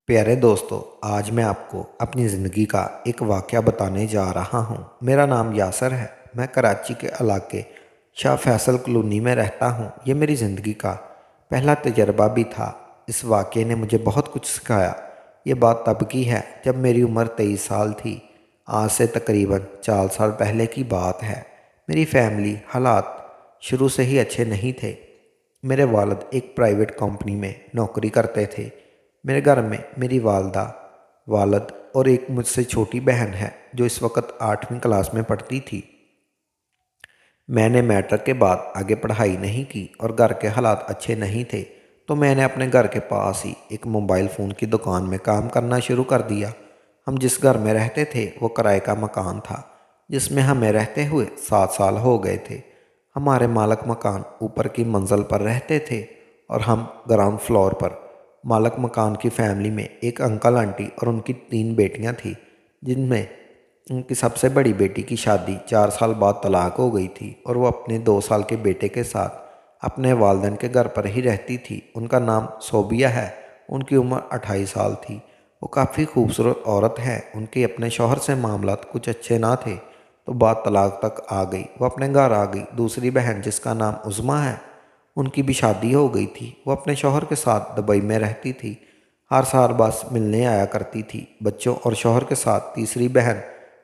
प्यारे दोस्तों, आज मैं आपको अपनी ज़िंदगी का एक वाक़या बताने जा रहा हूँ। मेरा नाम यासर है। मैं कराची के इलाके शाह फैसल कॉलोनी में रहता हूँ। ये मेरी ज़िंदगी का पहला तजर्बा भी था। इस वाक़ये ने मुझे बहुत कुछ सिखाया। ये बात तब की है जब मेरी उम्र 23 साल थी। आज से तकरीबन 4 साल पहले की बात है। मेरी फैमिली हालात शुरू से ही अच्छे नहीं थे। मेरे वालिद एक प्राइवेट कंपनी में नौकरी करते थे। मेरे घर में मेरी वालदा, वालिद और एक मुझसे छोटी बहन है जो इस वक्त 8वीं क्लास में पढ़ती थी। मैंने मैट्रिक के बाद आगे पढ़ाई नहीं की और घर के हालात अच्छे नहीं थे, तो मैंने अपने घर के पास ही एक मोबाइल फ़ोन की दुकान में काम करना शुरू कर दिया। हम जिस घर में रहते थे वो किराए का मकान था, जिसमें हमें रहते हुए 7 साल हो गए थे। हमारे मालिक मकान ऊपर की मंजिल पर रहते थे और हम ग्राउंड फ्लोर पर। मालिक मकान की फैमिली में एक अंकल आंटी और उनकी 3 बेटियां थी, जिनमें उनकी सबसे बड़ी बेटी की शादी 4 साल बाद तलाक हो गई थी और वो अपने 2 साल के बेटे के साथ अपने वालिदैन के घर पर ही रहती थी। उनका नाम सोबिया है। उनकी उम्र 28 साल थी। वो काफ़ी खूबसूरत औरत है। उनके अपने शौहर से मामलात कुछ अच्छे ना थे, तो बात तलाक तक आ गई। वो अपने घर आ गई। दूसरी बहन, जिसका नाम उज़मा है, उनकी भी शादी हो गई थी। वो अपने शौहर के साथ दुबई में रहती थी। हर साल बस मिलने आया करती थी बच्चों और शौहर के साथ। तीसरी बहन,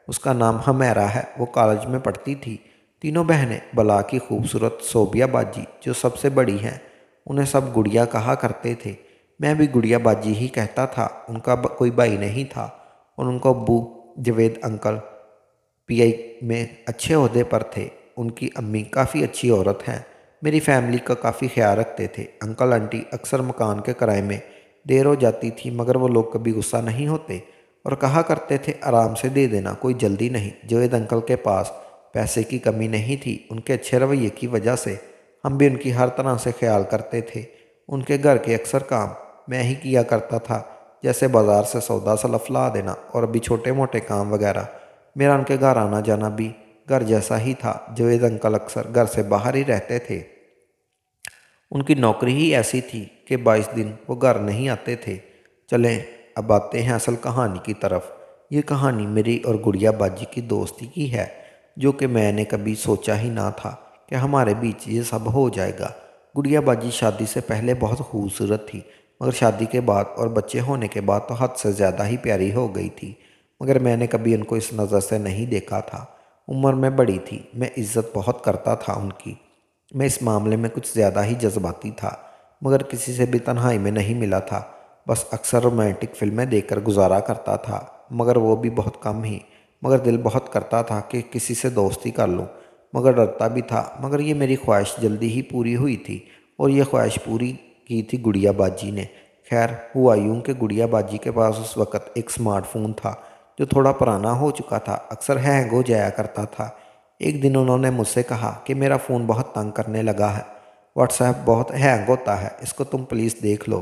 उसका नाम हमैरा है, वो कॉलेज में पढ़ती थी। तीनों बहनें बला की खूबसूरत सोबिया बाजी, जो सबसे बड़ी हैं, उन्हें सब गुड़िया कहा करते थे। मैं भी गुड़िया बाजी ही कहता था। उनका कोई भाई नहीं था और उनका अब्बू जवेद अंकल पीआई में अच्छे ओहदे पर थे। उनकी अम्मी काफ़ी अच्छी औरत हैं। मेरी फैमिली का काफ़ी ख्याल रखते थे। अंकल आंटी अक्सर मकान के किराए में देर हो जाती थी, मगर वो लोग कभी गुस्सा नहीं होते और कहा करते थे आराम से दे देना, कोई जल्दी नहीं। जवेद अंकल के पास पैसे की कमी नहीं थी। उनके अच्छे रवैये की वजह से हम भी उनकी हर तरह से ख्याल करते थे। उनके घर के अक्सर काम मैं ही किया करता था, जैसे बाज़ार से सौदा सलफ ला देना और भी छोटे मोटे काम वगैरह। मेरा उनके घर आना जाना भी घर जैसा ही था। जवेद अंकल अक्सर घर से बाहर ही रहते थे। उनकी नौकरी ही ऐसी थी कि 22 दिन वो घर नहीं आते थे। चलें, अब आते हैं असल कहानी की तरफ। ये कहानी मेरी और गुड़िया बाजी की दोस्ती की है, जो कि मैंने कभी सोचा ही ना था कि हमारे बीच ये सब हो जाएगा। गुड़िया बाजी शादी से पहले बहुत खूबसूरत थी, मगर शादी के बाद और बच्चे होने के बाद तो हद से ज़्यादा ही प्यारी हो गई थी। मगर मैंने कभी उनको इस नज़र से नहीं देखा था। उम्र में बड़ी थी, मैं इज़्ज़त बहुत करता था उनकी। मैं इस मामले में कुछ ज़्यादा ही जज्बाती था, मगर किसी से भी तन्हाई में नहीं मिला था। बस अक्सर रोमांटिक फिल्में देखकर गुजारा करता था, मगर वो भी बहुत कम ही। मगर दिल बहुत करता था कि किसी से दोस्ती कर लूं, मगर डरता भी था। मगर ये मेरी ख्वाहिश जल्दी ही पूरी हुई थी और ये ख्वाहिश पूरी की थी गुड़िया बाजी ने। खैर, हुआ यूं कि गुड़िया बाजी के पास उस वक़्त एक स्मार्टफोन था, जो थोड़ा पुराना हो चुका था, अक्सर हैंग हो जाया करता था। एक दिन उन्होंने मुझसे कहा कि मेरा फ़ोन बहुत तंग करने लगा है, व्हाट्सएप बहुत हैंग होता है, इसको तुम प्लीज़ देख लो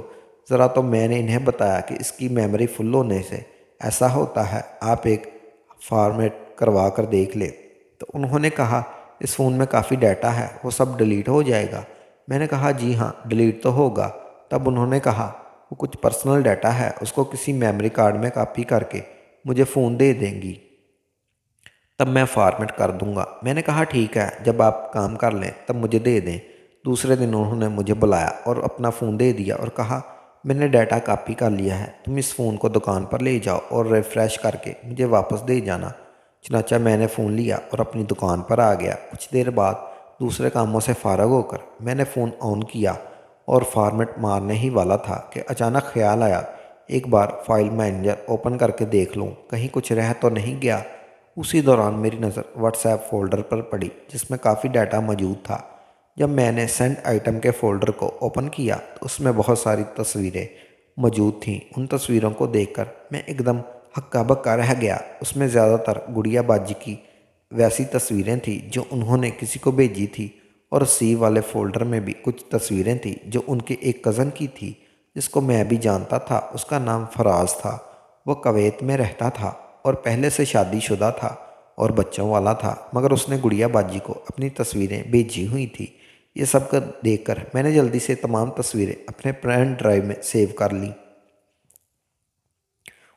ज़रा। तो मैंने इन्हें बताया कि इसकी मेमोरी फुल होने से ऐसा होता है, आप एक फॉर्मेट करवा कर देख ले। तो उन्होंने कहा इस फ़ोन में काफ़ी डाटा है, वो सब डिलीट हो जाएगा। मैंने कहा जी हाँ, डिलीट तो होगा। तब उन्होंने कहा वो कुछ पर्सनल डाटा है, उसको किसी मेमोरी कार्ड में कॉपी करके मुझे फ़ोन दे देंगी, तब मैं फॉर्मेट कर दूंगा। मैंने कहा ठीक है, जब आप काम कर लें तब मुझे दे दें। दूसरे दिन उन्होंने मुझे बुलाया और अपना फ़ोन दे दिया और कहा मैंने डाटा कॉपी कर लिया है, तुम इस फ़ोन को दुकान पर ले जाओ और रिफ़्रेश करके मुझे वापस दे जाना। चनाचा मैंने फ़ोन लिया और अपनी दुकान पर आ गया। कुछ देर बाद दूसरे कामों से फ़ारग होकर मैंने फ़ोन ऑन किया और फॉर्मेट मारने ही वाला था कि अचानक ख्याल आया, एक बार फाइल मैनेजर ओपन करके देख लूँ, कहीं कुछ रह तो नहीं गया। उसी दौरान मेरी नज़र व्हाट्सएप फ़ोल्डर पर पड़ी, जिसमें काफ़ी डाटा मौजूद था। जब मैंने सेंड आइटम के फ़ोल्डर को ओपन किया तो उसमें बहुत सारी तस्वीरें मौजूद थीं। उन तस्वीरों को देखकर मैं एकदम हक्का बक्का रह गया। उसमें ज़्यादातर गुड़िया बाजी की वैसी तस्वीरें थीं जो उन्होंने किसी को भेजी थी, और सी वाले फ़ोल्डर में भी कुछ तस्वीरें थीं जो उनके एक कज़न की थी, जिसको मैं भी जानता था। उसका नाम फराज था। वो कुवैत में रहता था और पहले से शादीशुदा था और बच्चों वाला था, मगर उसने गुड़िया बाजी को अपनी तस्वीरें भेजी हुई थी। ये सब कर देखकर मैंने जल्दी से तमाम तस्वीरें अपने पेन ड्राइव में सेव कर लीं।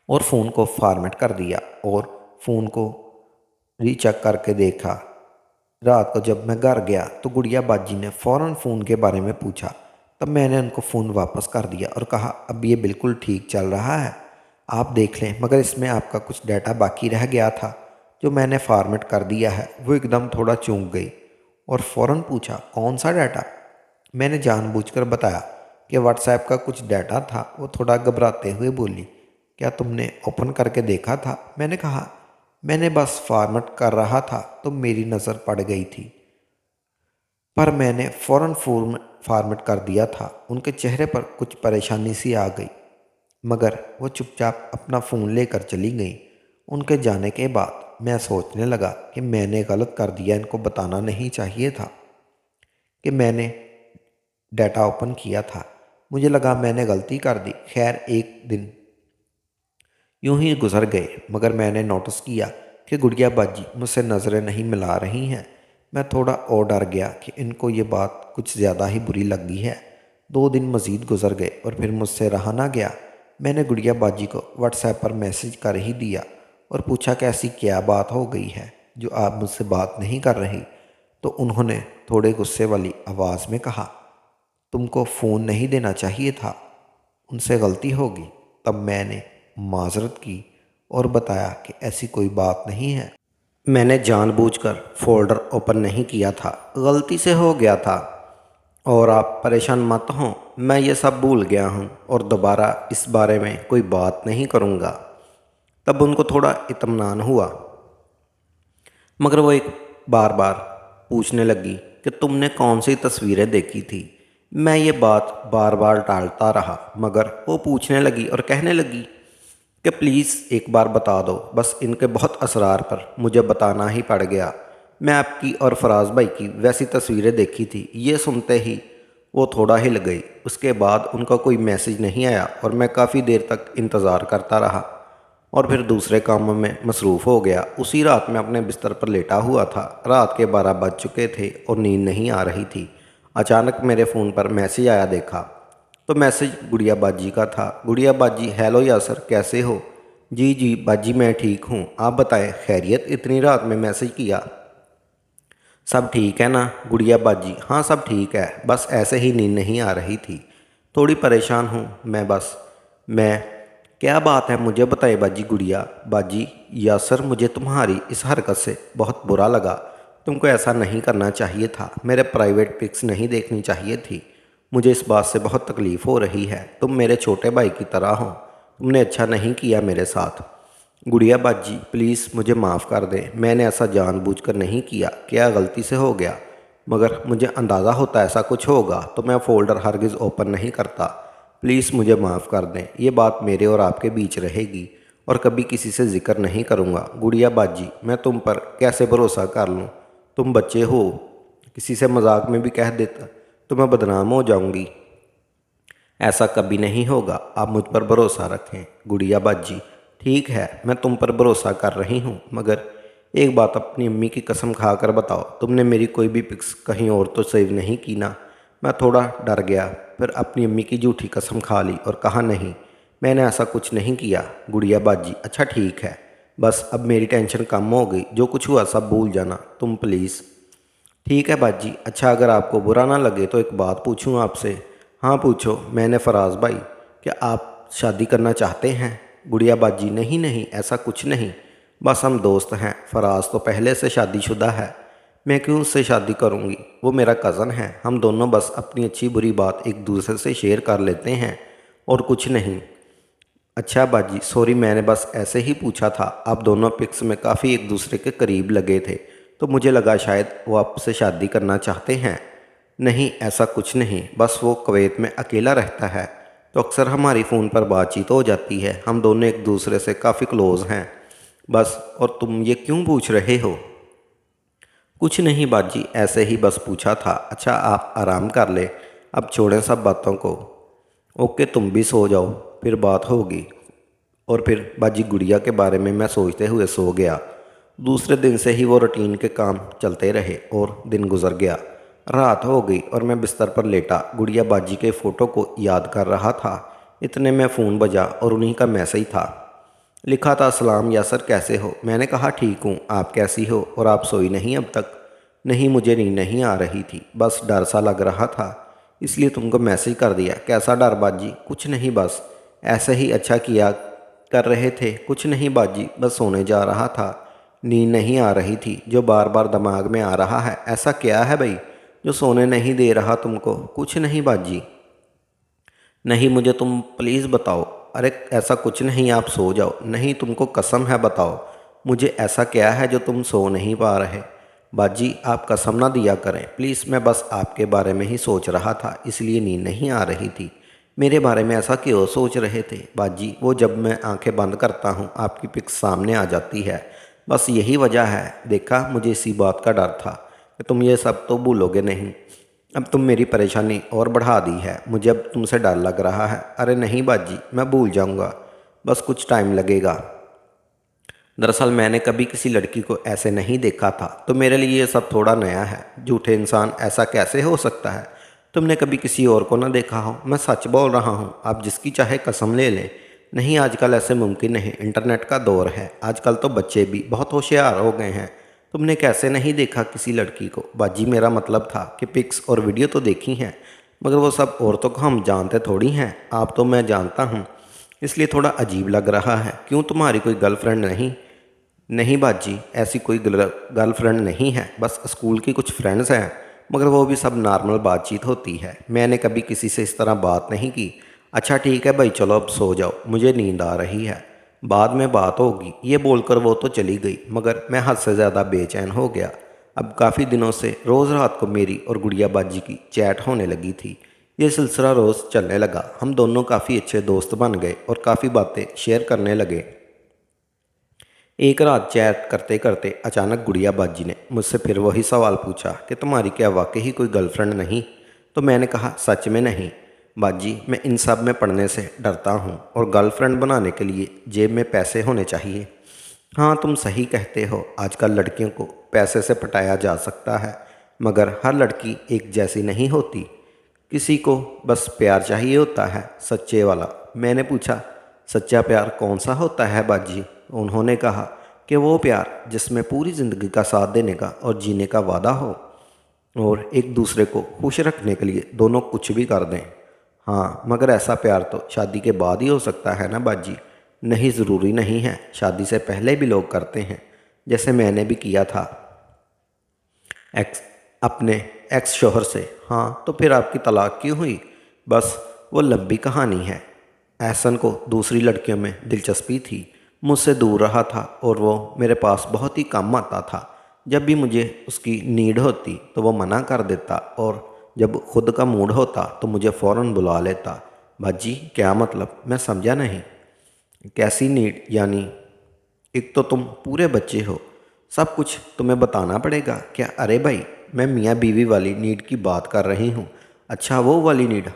और फ़ोन को फॉर्मेट कर दिया और फ़ोन को रीचेक करके देखा। रात को जब मैं घर गया तो गुड़िया बाजी ने फ़ौरन फ़ोन के बारे में पूछा। तब मैंने उनको फ़ोन वापस कर दिया और कहा, अब ये बिल्कुल ठीक चल रहा है, आप देख लें, मगर इसमें आपका कुछ डाटा बाकी रह गया था जो मैंने फॉर्मेट कर दिया है। वो एकदम थोड़ा चौंक गई और फ़ौरन पूछा, कौन सा डाटा? मैंने जानबूझकर बताया कि व्हाट्सएप का कुछ डाटा था। वो थोड़ा घबराते हुए बोली, क्या तुमने ओपन करके देखा था? मैंने कहा, मैंने बस फॉर्मेट कर रहा था तो मेरी नज़र पड़ गई थी, पर मैंने फ़ौरन फॉर्मेट कर दिया था। उनके चेहरे पर कुछ परेशानी सी आ गई, मगर वो चुपचाप अपना फ़ोन लेकर चली गई। उनके जाने के बाद मैं सोचने लगा कि मैंने गलत कर दिया, इनको बताना नहीं चाहिए था कि मैंने डाटा ओपन किया था। मुझे लगा मैंने गलती कर दी। खैर, एक दिन यूं ही गुजर गए, मगर मैंने नोटिस किया कि गुड़िया बाजी मुझसे नज़रें नहीं मिला रही हैं। मैं थोड़ा और डर गया कि इनको ये बात कुछ ज़्यादा ही बुरी लगी है। 2 दिन मज़ीद गुजर गए और फिर मुझसे रहा ना गया। मैंने गुड़िया बाजी को व्हाट्सएप पर मैसेज कर ही दिया और पूछा कि ऐसी क्या बात हो गई है जो आप मुझसे बात नहीं कर रही। तो उन्होंने थोड़े गुस्से वाली आवाज़ में कहा, तुमको फ़ोन नहीं देना चाहिए था, उनसे गलती होगी। तब मैंने माजरत की और बताया कि ऐसी कोई बात नहीं है, मैंने जानबूझकर फ़ोल्डर ओपन नहीं किया था, गलती से हो गया था और आप परेशान मत हों, मैं ये सब भूल गया हूँ और दोबारा इस बारे में कोई बात नहीं करूँगा। तब उनको थोड़ा इत्मीनान हुआ, मगर वो एक बार बार पूछने लगी कि तुमने कौन सी तस्वीरें देखी थी। मैं ये बात बार बार टालता रहा, मगर वो पूछने लगी और कहने लगी कि प्लीज़ एक बार बता दो। बस इनके बहुत असरार पर मुझे बताना ही पड़ गया। मैं आपकी और फराज भाई की वैसी तस्वीरें देखी थी। ये सुनते ही वो थोड़ा हिल गई। उसके बाद उनका कोई मैसेज नहीं आया और मैं काफ़ी देर तक इंतज़ार करता रहा और फिर दूसरे कामों में मसरूफ़ हो गया। उसी रात मैं अपने बिस्तर पर लेटा हुआ था। रात के 12 बज चुके थे और नींद नहीं आ रही थी। अचानक मेरे फ़ोन पर मैसेज आया, देखा तो मैसेज गुड़िया बाजी का था। गुड़िया बाजी, हेलो यासर, कैसे हो? जी जी बाजी, मैं ठीक हूँ, आप बताएं, खैरियत? इतनी रात में मैसेज किया, सब ठीक है ना? गुड़िया बाजी, हाँ सब ठीक है, बस ऐसे ही नींद नहीं आ रही थी, थोड़ी परेशान हूँ मैं क्या बात है, मुझे बताए बाजी। गुड़िया बाजी, यासर, मुझे तुम्हारी इस हरकत से बहुत बुरा लगा। तुमको ऐसा नहीं करना चाहिए था, मेरे प्राइवेट पिक्स नहीं देखनी चाहिए थी। मुझे इस बात से बहुत तकलीफ़ हो रही है। तुम मेरे छोटे भाई की तरह हो, तुमने अच्छा नहीं किया मेरे साथ। गुड़िया बाजी, प्लीज़ मुझे माफ़ कर दें, मैंने ऐसा जानबूझकर नहीं किया, क्या गलती से हो गया, मगर मुझे अंदाज़ा होता ऐसा कुछ होगा तो मैं फ़ोल्डर हरगिज़ ओपन नहीं करता। प्लीज़ मुझे माफ़ कर दें, ये बात मेरे और आपके बीच रहेगी और कभी किसी से जिक्र नहीं करूँगा। गुड़िया बाजी, मैं तुम पर कैसे भरोसा कर लूँ? तुम बच्चे हो, किसी से मजाक में भी कह देता तो मैं बदनाम हो जाऊँगी। ऐसा कभी नहीं होगा, आप मुझ पर भरोसा रखें। गुड़िया बाजी, ठीक है, मैं तुम पर भरोसा कर रही हूँ, मगर एक बात अपनी अम्मी की कसम खा कर बताओ, तुमने मेरी कोई भी पिक्स कहीं और तो सेव नहीं की ना? मैं थोड़ा डर गया, फिर अपनी अम्मी की झूठी कसम खा ली और कहा, नहीं, मैंने ऐसा कुछ नहीं किया। गुड़िया बाजी, अच्छा ठीक है, बस अब मेरी टेंशन कम हो गई, जो कुछ हुआ सब भूल जाना तुम प्लीज़। ठीक है बाजी, अच्छा अगर आपको बुरा ना लगे तो एक बात पूछूं आपसे? हाँ पूछो। मैंने फराज भाई, क्या आप शादी करना चाहते हैं? गुड़िया बाजी, नहीं नहीं, ऐसा कुछ नहीं, बस हम दोस्त हैं। फराज तो पहले से शादीशुदा है, मैं क्यों उससे शादी करूँगी? वो मेरा कज़न है, हम दोनों बस अपनी अच्छी बुरी बात एक दूसरे से शेयर कर लेते हैं और कुछ नहीं। अच्छा बाजी, सॉरी, मैंने बस ऐसे ही पूछा था, आप दोनों पिक्स में काफ़ी एक दूसरे के करीब लगे थे तो मुझे लगा शायद वो आपसे शादी करना चाहते हैं। नहीं, ऐसा कुछ नहीं, बस वो कुवैत में अकेला रहता है तो अक्सर हमारी फ़ोन पर बातचीत हो जाती है, हम दोनों एक दूसरे से काफ़ी क्लोज़ हैं बस। और तुम ये क्यों पूछ रहे हो? कुछ नहीं बाजी, ऐसे ही बस पूछा था। अच्छा आप आराम कर ले, अब छोड़ें सब बातों को। ओके, तुम भी सो जाओ, फिर बात होगी। और फिर बाजी गुड़िया के बारे में मैं सोचते हुए सो गया। दूसरे दिन से ही वो रूटीन के काम चलते रहे और दिन गुजर गया। रात हो गई और मैं बिस्तर पर लेटा गुड़िया बाजी के फ़ोटो को याद कर रहा था। इतने में फ़ोन बजा और उन्हीं का मैसेज था। लिखा था, सलाम यासर, कैसे हो? मैंने कहा, ठीक हूँ, आप कैसी हो? और आप सोई नहीं अब तक? नहीं, मुझे नींद नहीं आ रही थी, बस डर सा लग रहा था, इसलिए तुमको मैसेज कर दिया। कैसा डर बाजी? कुछ नहीं, बस ऐसे ही। अच्छा किया कर रहे थे? कुछ नहीं बाजी, बस सोने जा रहा था, नींद नहीं आ रही थी जो बार बार दिमाग में आ रहा है। ऐसा क्या है भाई जो सोने नहीं दे रहा तुमको? कुछ नहीं बाजी। नहीं, मुझे तुम प्लीज़ बताओ। अरे ऐसा कुछ नहीं, आप सो जाओ। नहीं, तुमको कसम है, बताओ मुझे ऐसा क्या है जो तुम सो नहीं पा रहे? बाजी आप कसम ना दिया करें प्लीज़, मैं बस आपके बारे में ही सोच रहा था, इसलिए नींद नहीं आ रही थी। मेरे बारे में ऐसा क्यों सोच रहे थे बाजी? वो जब मैं आंखें बंद करता हूँ आपकी पिक सामने आ जाती है, बस यही वजह है। देखा, मुझे इसी बात का डर था कि तुम ये सब तो भूलोगे नहीं। अब तुम मेरी परेशानी और बढ़ा दी है, मुझे अब तुमसे डर लग रहा है। अरे नहीं बाजी, मैं भूल जाऊंगा, बस कुछ टाइम लगेगा। दरअसल मैंने कभी किसी लड़की को ऐसे नहीं देखा था, तो मेरे लिए ये सब थोड़ा नया है। झूठे इंसान, ऐसा कैसे हो सकता है? तुमने कभी किसी और को ना देखा हो? मैं सच बोल रहा हूँ, आप जिसकी चाहे कसम ले लें। नहीं, आजकल ऐसे मुमकिन नहीं, इंटरनेट का दौर है, आजकल तो बच्चे भी बहुत होशियार हो गए हैं। तुमने कैसे नहीं देखा किसी लड़की को? बाजी मेरा मतलब था कि पिक्स और वीडियो तो देखी हैं, मगर वो सब औरतों को हम जानते थोड़ी हैं। आप तो मैं जानता हूँ, इसलिए थोड़ा अजीब लग रहा है। क्यों, तुम्हारी कोई गर्लफ्रेंड नहीं? नहीं बाजी, ऐसी कोई गर्लफ्रेंड नहीं है, बस स्कूल की कुछ फ्रेंड्स हैं, मगर वो भी सब नॉर्मल बातचीत होती है। मैंने कभी किसी से इस तरह बात नहीं की। अच्छा ठीक है भाई, चलो अब सो जाओ, मुझे नींद आ रही है, बाद में बात होगी। ये बोलकर वो तो चली गई, मगर मैं हद से ज़्यादा बेचैन हो गया। अब काफ़ी दिनों से रोज़ रात को मेरी और गुड़िया बाजी की चैट होने लगी थी। ये सिलसिला रोज़ चलने लगा, हम दोनों काफ़ी अच्छे दोस्त बन गए और काफ़ी बातें शेयर करने लगे। एक रात चैट करते करते अचानक गुड़िया बाजी ने मुझसे फिर वही सवाल पूछा कि तुम्हारी क्या वाकई ही कोई गर्लफ्रेंड नहीं? तो मैंने कहा, सच में नहीं बाजी, मैं इन सब में पढ़ने से डरता हूँ, और गर्लफ्रेंड बनाने के लिए जेब में पैसे होने चाहिए। हाँ, तुम सही कहते हो, आजकल लड़कियों को पैसे से पटाया जा सकता है, मगर हर लड़की एक जैसी नहीं होती। किसी को बस प्यार चाहिए होता है, सच्चे वाला। मैंने पूछा, सच्चा प्यार कौन सा होता है बाजी? उन्होंने कहा कि वो प्यार जिसमें पूरी ज़िंदगी का साथ देने का और जीने का वादा हो, और एक दूसरे को खुश रखने के लिए दोनों कुछ भी कर दें। हाँ, मगर ऐसा प्यार तो शादी के बाद ही हो सकता है ना बाजी? नहीं, ज़रूरी नहीं है, शादी से पहले भी लोग करते हैं, जैसे मैंने भी किया था एक्स अपने एक्स शोहर से। हाँ, तो फिर आपकी तलाक क्यों हुई? बस वो लंबी कहानी है। एहसन को दूसरी लड़कियों में दिलचस्पी थी, मुझसे दूर रहा था, और वो मेरे पास बहुत ही कम आता था। जब भी मुझे उसकी नीड होती तो वो मना कर देता, और जब खुद का मूड होता तो मुझे फ़ौरन बुला लेता। बाजी क्या मतलब? मैं समझा नहीं। कैसी नीड यानी? एक तो तुम पूरे बच्चे हो, सब कुछ तुम्हें बताना पड़ेगा क्या? अरे भाई, मैं मियाँ बीवी वाली नीड की बात कर रही हूँ। अच्छा, वो वाली नीड?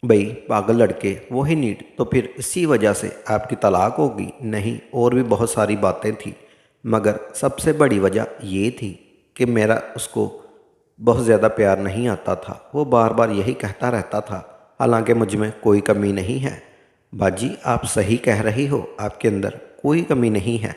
भाई पागल लड़के, वो ही नीड? तो फिर इसी वजह से आपकी तलाक होगी? नहीं, और भी बहुत सारी बातें थी, मगर सबसे बड़ी वजह ये थी कि मेरा उसको बहुत ज़्यादा प्यार नहीं आता था। वो बार बार यही कहता रहता था, हालांकि मुझ में कोई कमी नहीं है। बाजी आप सही कह रही हो, आपके अंदर कोई कमी नहीं है,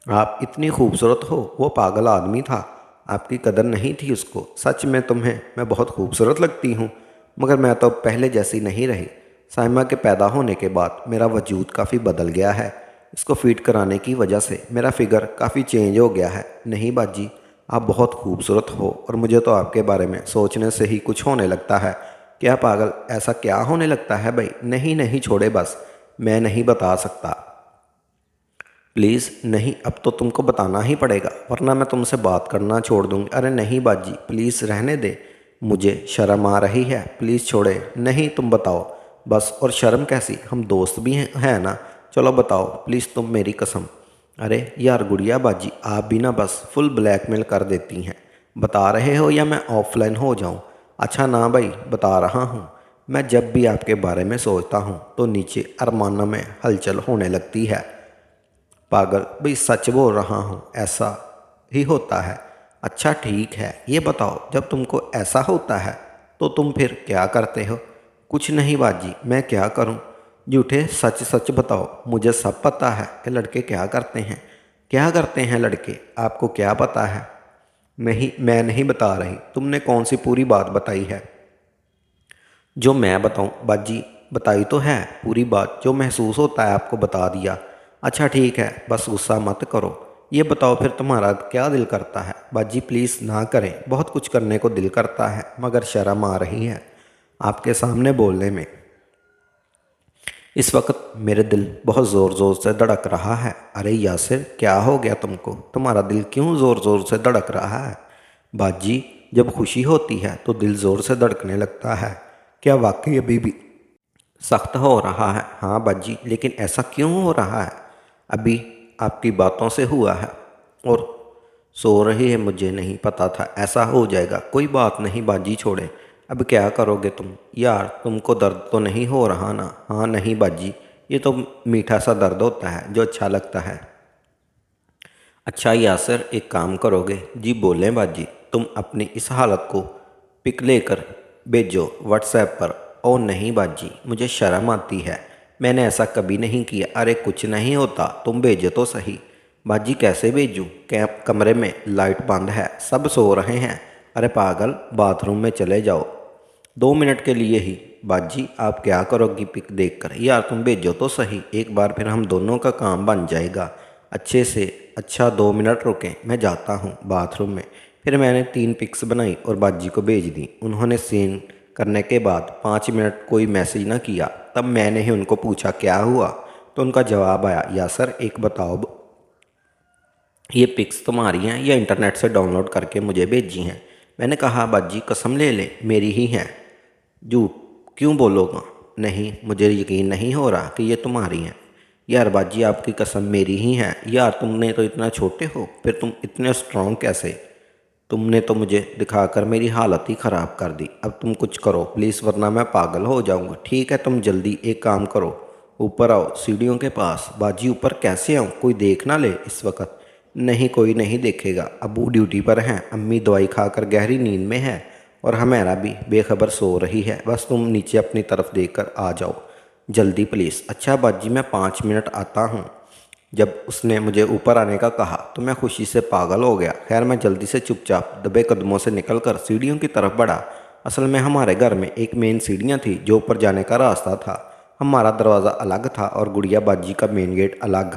आप इतनी खूबसूरत हो। वो पागल आदमी था, आपकी कदर नहीं थी उसको। सच में तुम्हें मैं बहुत खूबसूरत लगती हूँ, मगर मैं तो पहले जैसी नहीं रही। साइमा के पैदा होने के बाद मेरा वजूद काफ़ी बदल गया है, इसको फीड कराने की वजह से मेरा फिगर काफ़ी चेंज हो गया है। नहीं बाजी, आप बहुत खूबसूरत हो, और मुझे तो आपके बारे में सोचने से ही कुछ होने लगता है। क्या पागल, ऐसा क्या होने लगता है भाई? नहीं नहीं, छोड़े बस, मैं नहीं बता सकता। प्लीज़ नहीं, अब तो तुमको बताना ही पड़ेगा, वरना मैं तुमसे बात करना छोड़ दूँगी। अरे नहीं बाजी, प्लीज़ रहने दे, मुझे शर्म आ रही है, प्लीज़ छोड़े। नहीं, तुम बताओ बस। और शर्म कैसी, हम दोस्त भी हैं ना? चलो बताओ प्लीज़, तुम मेरी कसम। अरे यार गुड़िया बाजी, आप भी ना बस फुल ब्लैकमेल कर देती हैं। बता रहे हो या मैं ऑफलाइन हो जाऊँ? अच्छा ना भाई, बता रहा हूँ। मैं जब भी आपके बारे में सोचता हूँ तो नीचे अरमानों में हलचल होने लगती है। पागल भाई, सच बोल रहा हूँ, ऐसा ही होता है। अच्छा ठीक है, ये बताओ, जब तुमको ऐसा होता है तो तुम फिर क्या करते हो? कुछ नहीं बाजी, मैं क्या करूँ, झूठे, सच सच बताओ। मुझे सब पता है कि लड़के क्या करते हैं। क्या करते हैं लड़के, आपको क्या पता है? मैं नहीं बता रही। तुमने कौन सी पूरी बात बताई है? जो मैं बताऊं बाजी? बताई तो है पूरी बात। जो महसूस होता है आपको बता दिया। अच्छा ठीक है, बस गुस्सा मत करो। ये बताओ फिर तुम्हारा क्या दिल करता है? बाजी प्लीज़ ना करें। बहुत कुछ करने को दिल करता है मगर शर्म आ रही है आपके सामने बोलने में। इस वक्त मेरे दिल बहुत ज़ोर ज़ोर से धड़क रहा है। अरे यासिर, क्या हो गया तुमको? तुम्हारा दिल क्यों ज़ोर ज़ोर से धड़क रहा है? बाजी, जब खुशी होती है तो दिल ज़ोर से धड़कने लगता है। क्या वाकई अभी भी सख्त हो रहा है? हाँ बाजी, लेकिन ऐसा क्यों हो रहा है? अभी आपकी बातों से हुआ है। और सो रही है, मुझे नहीं पता था ऐसा हो जाएगा। कोई बात नहीं बाजी, छोड़े। अब क्या करोगे तुम? यार तुमको दर्द तो नहीं हो रहा ना? हाँ नहीं बाजी, ये तो मीठा सा दर्द होता है जो अच्छा लगता है। अच्छा यासर, एक काम करोगे? जी बोलें बाजी। तुम अपनी इस हालत को पिक लेकर भेजो व्हाट्सएप पर। ओ नहीं बाजी, मुझे शर्म आती है। मैंने ऐसा कभी नहीं किया। अरे कुछ नहीं होता, तुम भेजो तो सही। बाजी कैसे भेजूं? कैंप कमरे में लाइट बंद है, सब सो रहे हैं। अरे पागल, बाथरूम में चले जाओ 2 मिनट के लिए ही। बाजी आप क्या करोगी पिक देखकर? यार तुम भेजो तो सही एक बार, फिर हम दोनों का काम बन जाएगा अच्छे से। अच्छा 2 मिनट रुकें, मैं जाता हूँ बाथरूम में। फिर मैंने 3 पिक्स बनाई और बाजी को भेज दी। उन्होंने सीन करने के बाद 5 मिनट कोई मैसेज ना किया। तब मैंने ही उनको पूछा क्या हुआ, तो उनका जवाब आया, या सर एक बताओ, ये पिक्स तुम्हारी हैं या इंटरनेट से डाउनलोड करके मुझे भेजी हैं? मैंने कहा बाजी कसम ले ले, मेरी ही हैं। झूठ क्यों बोलोगा? नहीं, मुझे यकीन नहीं हो रहा कि ये तुम्हारी हैं। यार बाजी आपकी कसम मेरी ही हैं। यार तुमने तो इतना छोटे हो, फिर तुम इतने स्ट्रांग कैसे? तुमने तो मुझे दिखाकर मेरी हालत ही ख़राब कर दी। अब तुम कुछ करो प्लीज़, वरना मैं पागल हो जाऊंगा। ठीक है, तुम जल्दी एक काम करो, ऊपर आओ सीढ़ियों के पास। बाजी ऊपर कैसे आऊँ? कोई देख ना ले इस वक्त? नहीं, कोई नहीं देखेगा। अबू ड्यूटी पर हैं, अम्मी दवाई खाकर गहरी नींद में है और हमेरा भी बेखबर सो रही है। बस तुम नीचे अपनी तरफ देखकर आ जाओ जल्दी प्लीज़। अच्छा बाजी, मैं 5 मिनट आता हूँ। जब उसने मुझे ऊपर आने का कहा तो मैं खुशी से पागल हो गया। खैर मैं जल्दी से चुपचाप दबे कदमों से निकलकर सीढ़ियों की तरफ बढ़ा। असल में हमारे घर में एक मेन सीढ़ियाँ थी जो ऊपर जाने का रास्ता था। हमारा दरवाज़ा अलग था और गुड़िया बाजी का मेन गेट अलग।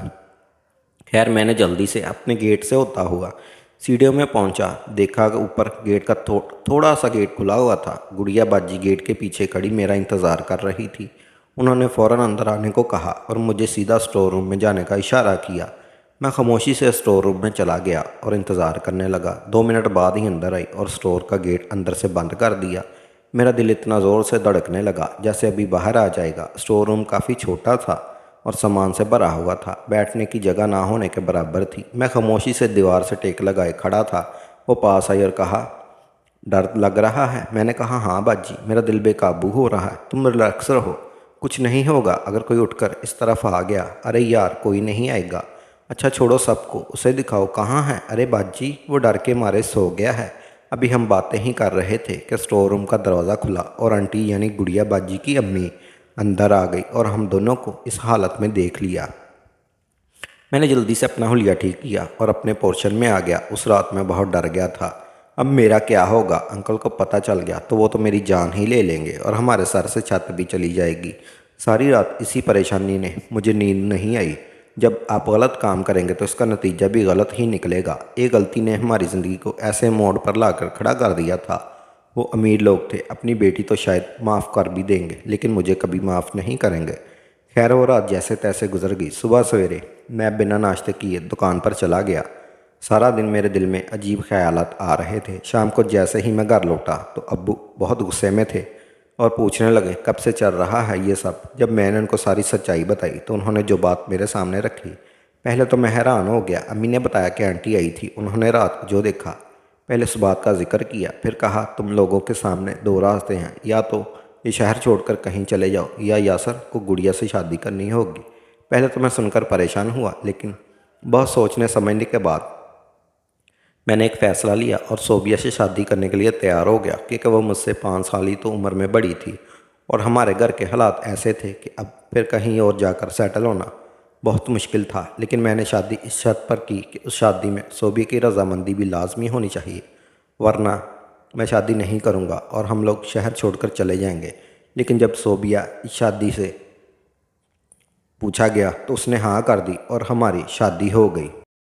खैर मैंने जल्दी से अपने गेट से होता हुआ सीढ़ियों में पहुंचा। देखा कि ऊपर गेट का थोड़ा सा गेट खुला हुआ था। गुड़िया बाजी गेट के पीछे खड़ी मेरा इंतज़ार कर रही थी। उन्होंने फ़ौरन अंदर आने को कहा और मुझे सीधा स्टोर रूम में जाने का इशारा किया। मैं खामोशी से स्टोर रूम में चला गया और इंतज़ार करने लगा। 2 मिनट बाद ही अंदर आई और स्टोर का गेट अंदर से बंद कर दिया। मेरा दिल इतना ज़ोर से धड़कने लगा जैसे अभी बाहर आ जाएगा। स्टोर रूम काफ़ी छोटा था और सामान से भरा हुआ था। बैठने की जगह ना होने के बराबर थी। मैं खामोशी से दीवार से टेक लगाए खड़ा था। वो पास आई और कहा, डर लग रहा है? मैंने कहा हाँ बाजी, मेरा दिल बेकाबू हो रहा है। तुम रिलैक्स रहो, कुछ नहीं होगा। अगर कोई उठकर इस तरफ आ गया? अरे यार कोई नहीं आएगा। अच्छा छोड़ो सबको, उसे दिखाओ कहाँ है। अरे बाजी वो डर के मारे सो गया है। अभी हम बातें ही कर रहे थे कि स्टोर रूम का दरवाज़ा खुला और आंटी यानी गुड़िया बाजी की अम्मी अंदर आ गई और हम दोनों को इस हालत में देख लिया। मैंने जल्दी से अपना हुलिया ठीक किया और अपने पोर्शन में आ गया। उस रात मैं बहुत डर गया था। अब मेरा क्या होगा? अंकल को पता चल गया तो वो तो मेरी जान ही ले लेंगे और हमारे सर से छत भी चली जाएगी। सारी रात इसी परेशानी ने मुझे नींद नहीं आई। जब आप गलत काम करेंगे तो इसका नतीजा भी गलत ही निकलेगा। एक गलती ने हमारी ज़िंदगी को ऐसे मोड़ पर लाकर खड़ा कर दिया था। वो अमीर लोग थे, अपनी बेटी तो शायद माफ़ कर भी देंगे लेकिन मुझे कभी माफ़ नहीं करेंगे। खैर वो रात जैसे तैसे गुजर गई। सुबह सवेरे मैं बिना नाश्ते किए दुकान पर चला गया। सारा दिन मेरे दिल में अजीब ख्यालात आ रहे थे। शाम को जैसे ही मैं घर लौटा तो अब्बू बहुत गुस्से में थे और पूछने लगे कब से चल रहा है ये सब। जब मैंने उनको सारी सच्चाई बताई तो उन्होंने जो बात मेरे सामने रखी, पहले तो मैं हैरान हो गया। अम्मी ने बताया कि आंटी आई थी, उन्होंने रात को जो देखा। पहले उस बात का जिक्र किया, फिर कहा तुम लोगों के सामने दो रास्ते हैं, या तो ये शहर छोड़कर कहीं चले जाओ या यासर को गुड़िया से शादी करनी होगी। पहले तो मैं सुनकर परेशान हुआ, लेकिन बहुत सोचने समझने के बाद मैंने एक फ़ैसला लिया और सोबिया से शादी करने के लिए तैयार हो गया क्योंकि वह मुझसे 5 साल ही तो उम्र में बड़ी थी और हमारे घर के हालात ऐसे थे कि अब फिर कहीं और जाकर सेटल होना बहुत मुश्किल था। लेकिन मैंने शादी इस शर्त पर की कि उस शादी में सोबिया की रजामंदी भी लाजमी होनी चाहिए, वरना मैं शादी नहीं करूँगा और हम लोग शहर छोड़कर चले जाएंगे। लेकिन जब सोबिया इस शादी से पूछा गया तो उसने हाँ कर दी और हमारी शादी हो गई।